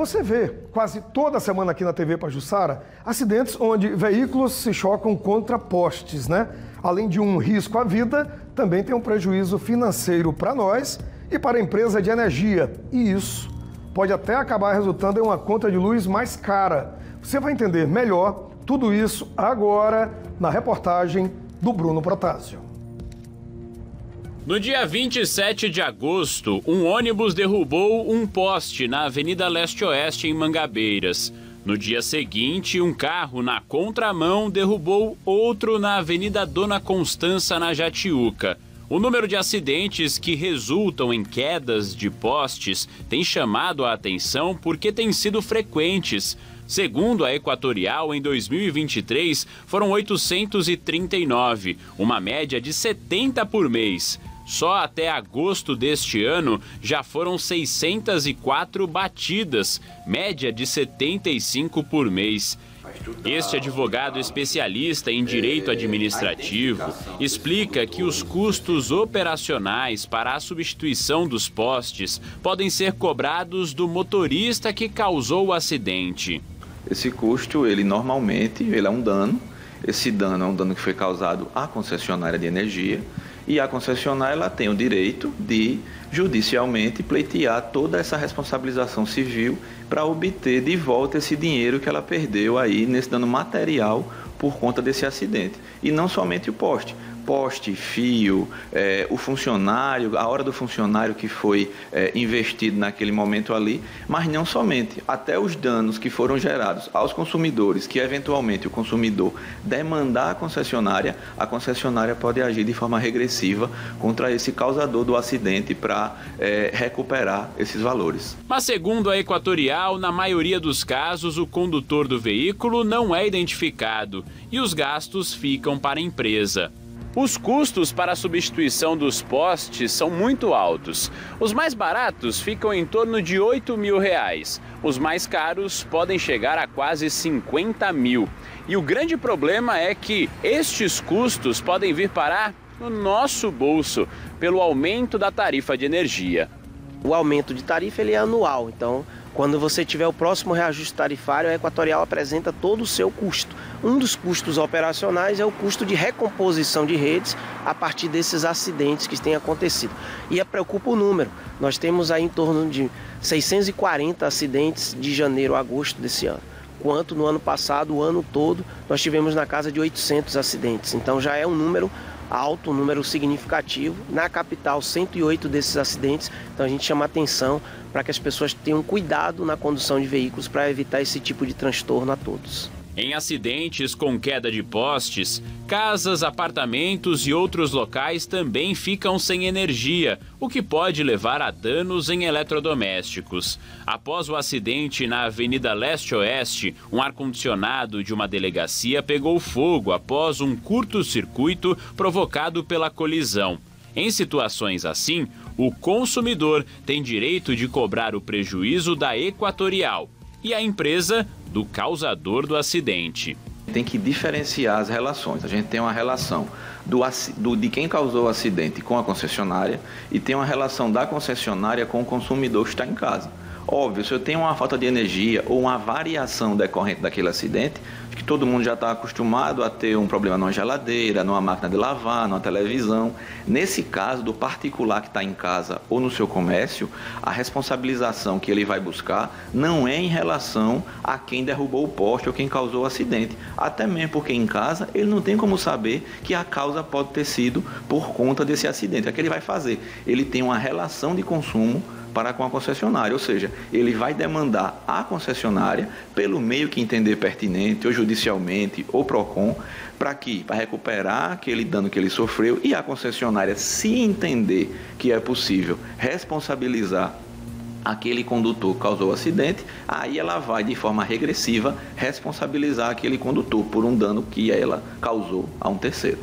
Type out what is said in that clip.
Você vê quase toda semana aqui na TV Pajuçara acidentes onde veículos se chocam contra postes, né? Além de um risco à vida, também tem um prejuízo financeiro para nós e para a empresa de energia. E isso pode até acabar resultando em uma conta de luz mais cara. Você vai entender melhor tudo isso agora na reportagem do Bruno Protásio. No dia 27 de agosto, um ônibus derrubou um poste na Avenida Leste-Oeste, em Mangabeiras. No dia seguinte, um carro na contramão derrubou outro na Avenida Dona Constança, na Jatiuca. O número de acidentes que resultam em quedas de postes tem chamado a atenção porque têm sido frequentes. Segundo a Equatorial, em 2023, foram 839, uma média de 70 por mês. Só até agosto deste ano já foram 604 batidas, média de 75 por mês. Este advogado especialista em direito administrativo explica que os custos operacionais para a substituição dos postes podem ser cobrados do motorista que causou o acidente. Esse custo, normalmente é um dano. Esse dano é um dano que foi causado à concessionária de energia. E a concessionária ela tem o direito de, judicialmente, pleitear toda essa responsabilização civil para obter de volta esse dinheiro que ela perdeu aí nesse dano material por conta desse acidente. E não somente o poste, fio, o funcionário, a hora do funcionário que foi investido naquele momento ali, mas não somente, até os danos que foram gerados aos consumidores, que eventualmente o consumidor demandar a concessionária pode agir de forma regressiva contra esse causador do acidente para recuperar esses valores. Mas segundo a Equatorial, na maioria dos casos, o condutor do veículo não é identificado e os gastos ficam para a empresa. Os custos para a substituição dos postes são muito altos. Os mais baratos ficam em torno de R$ 8.000. Os mais caros podem chegar a quase 50 mil. E o grande problema é que estes custos podem vir parar no nosso bolso pelo aumento da tarifa de energia. O aumento de tarifa ele é anual, então quando você tiver o próximo reajuste tarifário, a Equatorial apresenta todo o seu custo. Um dos custos operacionais é o custo de recomposição de redes a partir desses acidentes que têm acontecido. E preocupa o número. Nós temos aí em torno de 640 acidentes de janeiro a agosto desse ano. Quanto no ano passado, o ano todo, nós tivemos na casa de 800 acidentes. Então já é um número alto, um número significativo. Na capital, 108 desses acidentes. Então a gente chama atenção para que as pessoas tenham cuidado na condução de veículos para evitar esse tipo de transtorno a todos. Em acidentes com queda de postes, casas, apartamentos e outros locais também ficam sem energia, o que pode levar a danos em eletrodomésticos. Após o acidente na Avenida Leste-Oeste, um ar-condicionado de uma delegacia pegou fogo após um curto-circuito provocado pela colisão. Em situações assim, o consumidor tem direito de cobrar o prejuízo da Equatorial e a empresa do causador do acidente. Tem que diferenciar as relações. A gente tem uma relação de quem causou o acidente com a concessionária e tem uma relação da concessionária com o consumidor que está em casa. Óbvio, se eu tenho uma falta de energia ou uma variação decorrente daquele acidente, acho que todo mundo já está acostumado a ter um problema numa geladeira, numa máquina de lavar, numa televisão. Nesse caso, do particular que está em casa ou no seu comércio, a responsabilização que ele vai buscar não é em relação a quem derrubou o poste ou quem causou o acidente. Até mesmo porque em casa ele não tem como saber que a causa pode ter sido por conta desse acidente. O que ele vai fazer? Ele tem uma relação de consumo para com a concessionária, ou seja, ele vai demandar a concessionária pelo meio que entender pertinente, ou judicialmente, ou PROCON, para recuperar aquele dano que ele sofreu e a concessionária, se entender que é possível responsabilizar aquele condutor que causou o acidente, aí ela vai de forma regressiva responsabilizar aquele condutor por um dano que ela causou a um terceiro.